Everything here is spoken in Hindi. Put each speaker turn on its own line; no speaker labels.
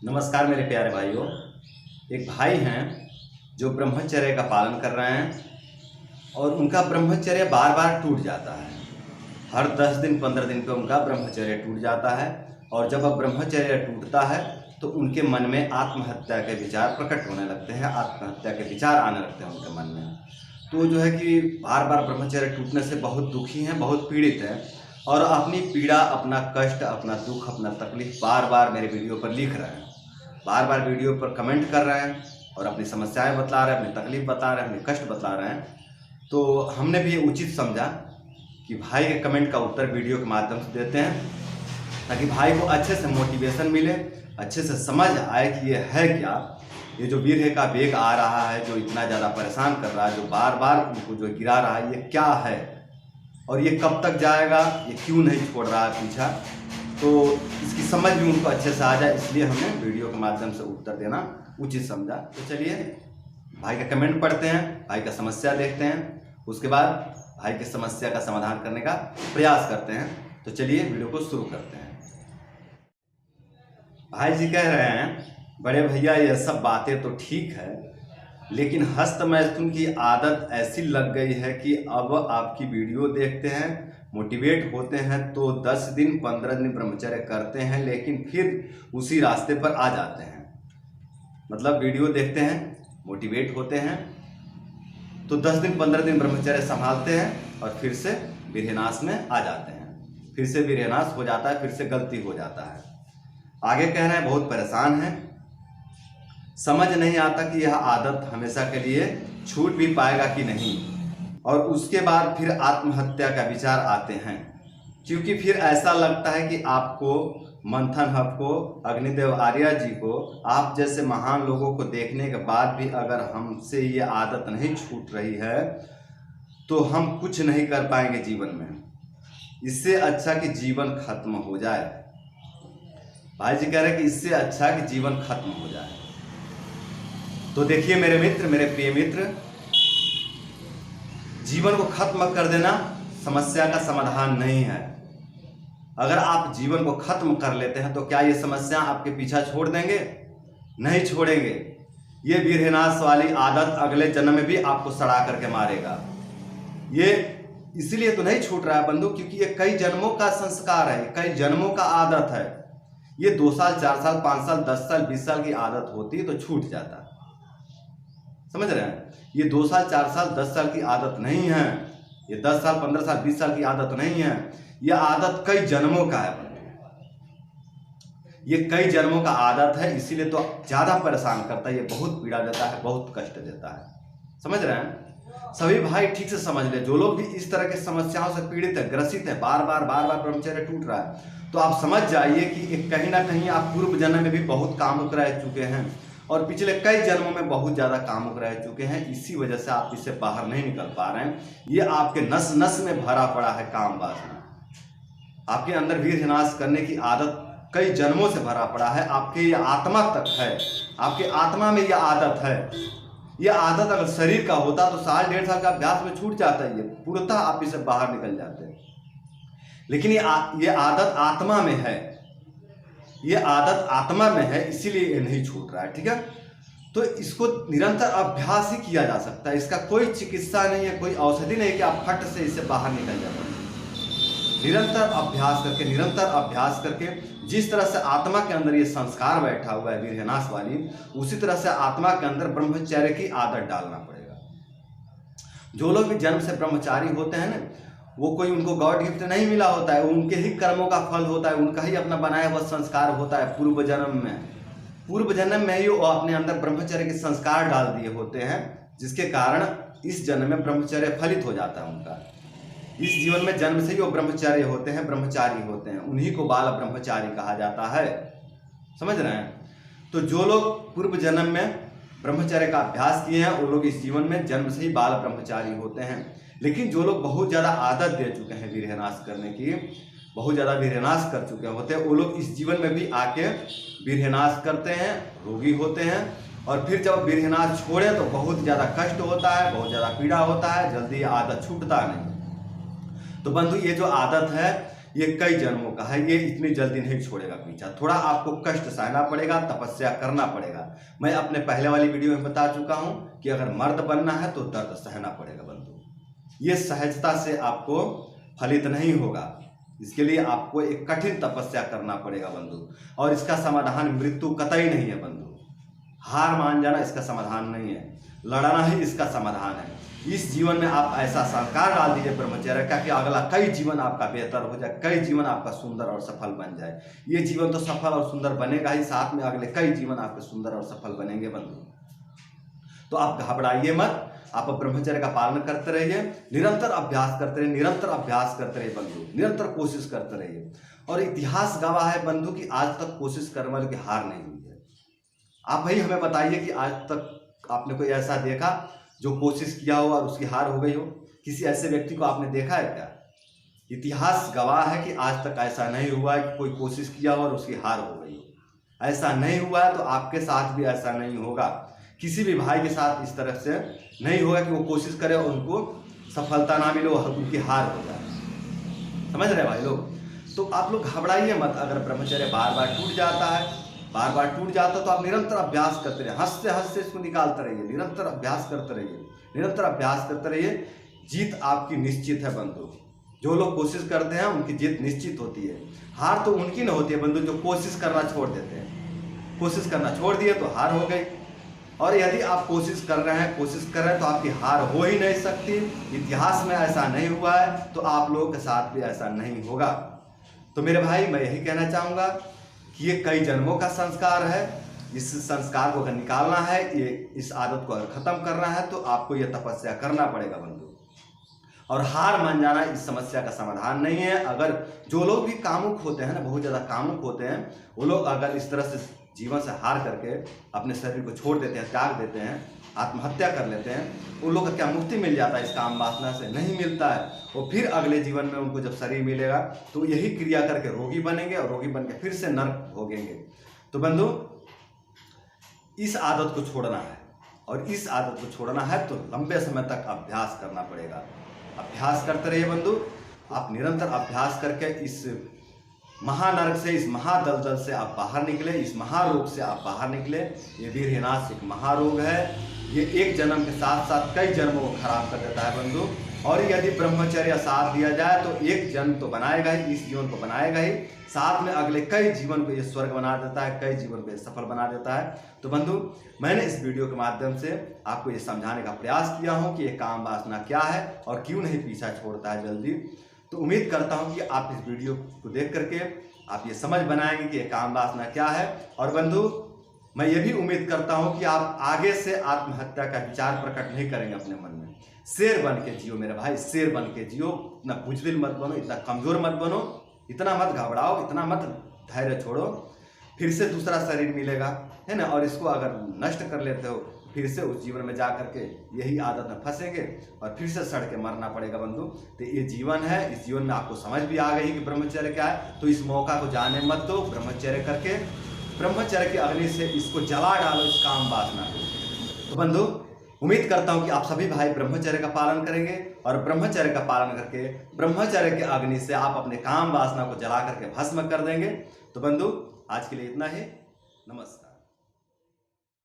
नमस्कार मेरे प्यारे भाइयों। एक भाई हैं जो ब्रह्मचर्य का पालन कर रहे हैं और उनका ब्रह्मचर्य बार बार टूट जाता है। हर 10 दिन 15 दिन पे उनका ब्रह्मचर्य टूट जाता है और जब अब ब्रह्मचर्य टूटता है तो उनके मन में आत्महत्या के विचार प्रकट होने लगते हैं, आत्महत्या के विचार आने लगते हैं उनके मन में। तो जो है कि बार बार ब्रह्मचर्य टूटने से बहुत दुखी हैं, बहुत पीड़ित हैं और अपनी पीड़ा, अपना कष्ट, अपना दुख, अपना तकलीफ बार बार मेरे वीडियो पर लिख रहे हैं, बार बार वीडियो पर कमेंट कर रहे हैं और अपनी समस्याएं बतला रहे हैं, अपनी तकलीफ बता रहे हैं, अपने कष्ट बता रहे हैं। तो हमने भी ये उचित समझा कि भाई के कमेंट का उत्तर वीडियो के माध्यम से देते हैं ताकि भाई को अच्छे से मोटिवेशन मिले, अच्छे से समझ आए कि ये है क्या, ये जो वीर का वेग आ रहा है, जो इतना ज़्यादा परेशान कर रहा है, जो बार बार उनको जो गिरा रहा है, ये क्या है और ये कब तक जाएगा, ये क्यों नहीं छोड़ रहा है पीछा। तो इसकी समझ भी उनको अच्छे से आ जाए, इसलिए हमने वीडियो के माध्यम से उत्तर देना उचित समझा। तो चलिए भाई का कमेंट पढ़ते हैं, भाई का समस्या देखते हैं, उसके बाद भाई की समस्या का समाधान करने का प्रयास करते हैं। तो चलिए वीडियो को शुरू करते हैं। भाई जी कह रहे हैं, बड़े भैया ये सब बातें तो ठीक है, लेकिन हस्त मैथुन की आदत ऐसी लग गई है कि अब आपकी वीडियो देखते हैं, मोटिवेट होते हैं तो 10 दिन 15 दिन ब्रह्मचर्य करते हैं, लेकिन फिर उसी रास्ते पर आ जाते हैं। मतलब वीडियो देखते हैं, मोटिवेट होते हैं तो 10 दिन 15 दिन ब्रह्मचर्य संभालते हैं और फिर से वीर्यनाश में आ जाते हैं, फिर से वीर्यनाश हो जाता है, फिर से गलती हो जाता है। आगे कह रहे हैं बहुत परेशान है, समझ नहीं आता कि यह आदत हमेशा के लिए छूट भी पाएगा कि नहीं, और उसके बाद फिर आत्महत्या का विचार आते हैं, क्योंकि फिर ऐसा लगता है कि आपको, मंथन हब को, अग्निदेव आर्या जी को, आप जैसे महान लोगों को देखने के बाद भी अगर हमसे ये आदत नहीं छूट रही है तो हम कुछ नहीं कर पाएंगे जीवन में। इससे अच्छा कि जीवन खत्म हो जाए। भाई जी कह रहे हैं कि इससे अच्छा कि जीवन खत्म हो जाए। तो देखिए मेरे मित्र, मेरे प्रिय मित्र, जीवन को खत्म कर देना समस्या का समाधान नहीं है। अगर आप जीवन को खत्म कर लेते हैं तो क्या ये समस्या आपके पीछा छोड़ देंगे? नहीं छोड़ेंगे। ये वीरनाश वाली आदत अगले जन्म में भी आपको सड़ा करके मारेगा। ये इसलिए तो नहीं छूट रहा है बंधु, क्योंकि ये कई जन्मों का संस्कार है, कई जन्मों का आदत है। ये 2 साल 4 साल 5 साल 10 साल 20 साल की आदत होती है तो छूट जाता है। समझ रहे हैं? ये 2 साल 4 साल 10 साल की आदत नहीं है, ये 10 साल 15 साल 20 साल की आदत नहीं है। ये आदत कई जन्मों का है, ये कई जन्मों का आदत है, इसीलिए तो ज्यादा परेशान करता है, ये बहुत पीड़ा देता है, बहुत कष्ट देता है। समझ रहे हैं? सभी भाई ठीक से समझ ले, जो लोग भी इस तरह की समस्याओं से पीड़ित है, ग्रसित है, बार बार ब्रह्मचर्य टूट रहा है, तो आप समझ जाइए कि कहीं ना कहीं आप पूर्व जन्म में भी बहुत कामुक रह चुके हैं और पिछले कई जन्मों में बहुत ज्यादा कामुक रह चुके हैं। इसी वजह से आप इससे बाहर नहीं निकल पा रहे हैं। ये आपके नस नस में भरा पड़ा है काम वासना, आपके अंदर वीर्यनाश करने की आदत कई जन्मों से भरा पड़ा है, आपके ये आत्मा तक है, आपके आत्मा में ये आदत है। ये आदत अगर शरीर का होता तो 1 साल 1.5 साल का अभ्यास में छूट जाता है, ये पूर्णतः आप इससे बाहर निकल जाते हैं। लेकिन ये आदत आत्मा में है, ये आदत आत्मा में है, इसीलिए ये नहीं छूट रहा है। ठीक है, तो इसको निरंतर अभ्यास ही किया जा सकता है, इसका कोई चिकित्सा नहीं है, कोई औषधि नहीं कि आप फट से इससे बाहर निकल जाते हैं। निरंतर अभ्यास करके जिस तरह से आत्मा के अंदर ये संस्कार बैठा हुआ है वीर्यनाश वाली, उसी तरह से आत्मा के अंदर ब्रह्मचर्य की आदत डालना पड़ेगा। जो लोग भी जन्म से ब्रह्मचारी होते हैं ना, वो कोई उनको गॉड गिफ्ट नहीं मिला होता है, उनके ही कर्मों का फल होता है, उनका ही अपना बनाया हुआ संस्कार होता है। पूर्व जन्म में ही वो अपने अंदर ब्रह्मचर्य के संस्कार डाल दिए होते हैं, जिसके कारण इस जन्म में ब्रह्मचर्य फलित हो जाता है उनका। इस जीवन में जन्म से ही वो ब्रह्मचारी होते हैं, उन्हीं को बाल ब्रह्मचारी कहा जाता है। समझ रहे हैं? तो जो लोग पूर्व जन्म में ब्रह्मचर्य का अभ्यास किए हैं वो लोग इस जीवन में जन्म से ही बाल ब्रह्मचारी होते हैं। लेकिन जो लोग बहुत ज़्यादा आदत दे चुके हैं वीर्यनाश करने की, बहुत ज़्यादा वीर्यनाश कर चुके होते हैं, वो लोग इस जीवन में भी आके वीर्यनाश करते हैं, रोगी होते हैं, और फिर जब वीर्यनाश छोड़े तो बहुत ज़्यादा कष्ट होता है, बहुत ज़्यादा पीड़ा होता है, जल्दी आदत छूटता नहीं। तो बंधु, ये जो आदत है ये कई जन्मों का है, ये इतनी जल्दी नहीं छोड़ेगा पीछा। थोड़ा आपको कष्ट सहना पड़ेगा, तपस्या करना पड़ेगा। मैं अपने पहले वाली वीडियो में बता चुका हूँ कि अगर मर्द बनना है तो दर्द सहना पड़ेगा बंधु। ये सहजता से आपको फलित नहीं होगा, इसके लिए आपको एक कठिन तपस्या करना पड़ेगा बंधु। और इसका समाधान मृत्यु कतई नहीं है बंधु। हार मान जाना इसका समाधान नहीं है, लड़ना ही इसका समाधान है। इस जीवन में आप ऐसा संस्कार डाल दीजिए ब्रह्मचर्य का कि अगला कई जीवन आपका बेहतर हो जाए, कई जीवन आपका सुंदर और सफल बन जाए। ये जीवन तो सफल और सुंदर बनेगा ही, साथ में अगले कई जीवन आपके सुंदर और सफल बनेंगे बंधु। तो आप घबराइए मत, आप ब्रह्मचर्य का पालन करते रहिए, निरंतर अभ्यास करते रहिए, निरंतर अभ्यास करते रहिए बंधु, निरंतर कोशिश करते रहिए। और इतिहास गवाह है बंधु कि आज तक कोशिश करने वालों की हार नहीं हुई है। आप भाई हमें बताइए कि आज तक आपने कोई ऐसा देखा जो कोशिश किया हो और उसकी हार हो गई हो? किसी ऐसे व्यक्ति को आपने देखा है क्या? इतिहास गवाह है कि आज तक ऐसा नहीं हुआ है कि कोई कोशिश किया हो और उसकी हार हो गई हो। ऐसा नहीं हुआ है तो आपके साथ भी ऐसा नहीं होगा। किसी भी भाई के साथ इस तरह से नहीं होगा कि वो कोशिश करे और उनको सफलता ना मिले और उनकी हार हो जाए। समझ रहे भाई लोग? तो आप लोग घबराइए मत। अगर ब्रह्मचर्य बार बार टूट जाता है, बार बार टूट जाता है, तो आप निरंतर अभ्यास करते रहिए, हंसते हंसते इसको निकालते रहिए, निरंतर अभ्यास करते रहिए, निरंतर अभ्यास करते रहिए। जीत आपकी निश्चित है बंधु। जो लोग कोशिश करते हैं उनकी जीत निश्चित होती है। हार तो उनकी न होती है बंधु जो कोशिश करना छोड़ देते हैं। कोशिश करना छोड़ दिए तो हार हो गई। और यदि आप कोशिश कर रहे हैं तो आपकी हार हो ही नहीं सकती। इतिहास में ऐसा नहीं हुआ है तो आप लोगों के साथ भी ऐसा नहीं होगा। तो मेरे भाई मैं यही कहना चाहूँगा कि ये कई जन्मों का संस्कार है। इस संस्कार को अगर निकालना है, ये इस आदत को अगर खत्म करना है तो आपको ये तपस्या करना पड़ेगा बंधु। और हार मान जाना इस समस्या का समाधान नहीं है। अगर जो लोग भी कामुक होते हैं ना, बहुत ज़्यादा कामुक होते हैं, वो लोग अगर इस तरह से जीवन से हार करके अपने शरीर को छोड़ देते हैं, त्याग देते हैं, आत्महत्या कर लेते हैं, उन लोग को क्या मुक्ति मिल जाता है इस काम वासना से? नहीं मिलता है। और फिर अगले जीवन में उनको जब शरीर मिलेगा तो यही क्रिया करके रोगी बनेंगे और रोगी बन के फिर से नरक भोगेंगे। तो बंधु इस आदत को छोड़ना है, और इस आदत को छोड़ना है तो लंबे समय तक अभ्यास करना पड़ेगा। अभ्यास करते रहिए बंधु। आप निरंतर अभ्यास करके इस महानरक से, इस महादलदल से आप बाहर निकले, इस महारोग से आप बाहर निकले। ये वीरहीनाश एक महारोग है। ये एक जन्म के साथ साथ कई जन्मों को खराब कर देता है बंधु। और यदि ब्रह्मचर्य साथ दिया जाए तो एक जन्म तो बनाएगा ही, इस जीवन को बनाएगा ही, साथ में अगले कई जीवन को ये स्वर्ग बना देता है, कई जीवन को ये सफल बना देता है। तो बंधु मैंने इस वीडियो के माध्यम से आपको ये समझाने का प्रयास किया हूँ कि ये काम वासना क्या है और क्यों नहीं पीछा छोड़ता है जल्दी। तो उम्मीद करता हूं कि आप इस वीडियो को देख करके आप ये समझ बनाएंगे कि ये काम वासना क्या है। और बंधु मैं ये भी उम्मीद करता हूं कि आप आगे से आत्महत्या का विचार प्रकट नहीं करेंगे अपने मन में। शेर बन के जियो मेरे भाई, शेर बन के जियो। इतना बुजदिल मत बनो, इतना कमजोर मत बनो, इतना मत घबराओ, इतना मत धैर्य छोड़ो। फिर से दूसरा शरीर मिलेगा, है ना, और इसको अगर नष्ट कर लेते हो फिर से उस जीवन में जा करके यही आदत में फंसेंगे और फिर से सड़ के मरना पड़ेगा बंधु। तो ये जीवन है, इस जीवन में आपको समझ भी आ गई कि ब्रह्मचर्य क्या है, तो इस मौका को जाने मत दो। ब्रह्मचर्य करके ब्रह्मचर्य की अग्नि से इसको जला डालो, इस काम वासना को। तो बंधु उम्मीद करता हूँ कि आप सभी भाई ब्रह्मचर्य का पालन करेंगे और ब्रह्मचर्य का पालन करके ब्रह्मचर्य के अग्नि से आप अपने काम वासना को जला करके भस्म कर देंगे। तो बंधु आज के लिए इतना ही। नमस्कार।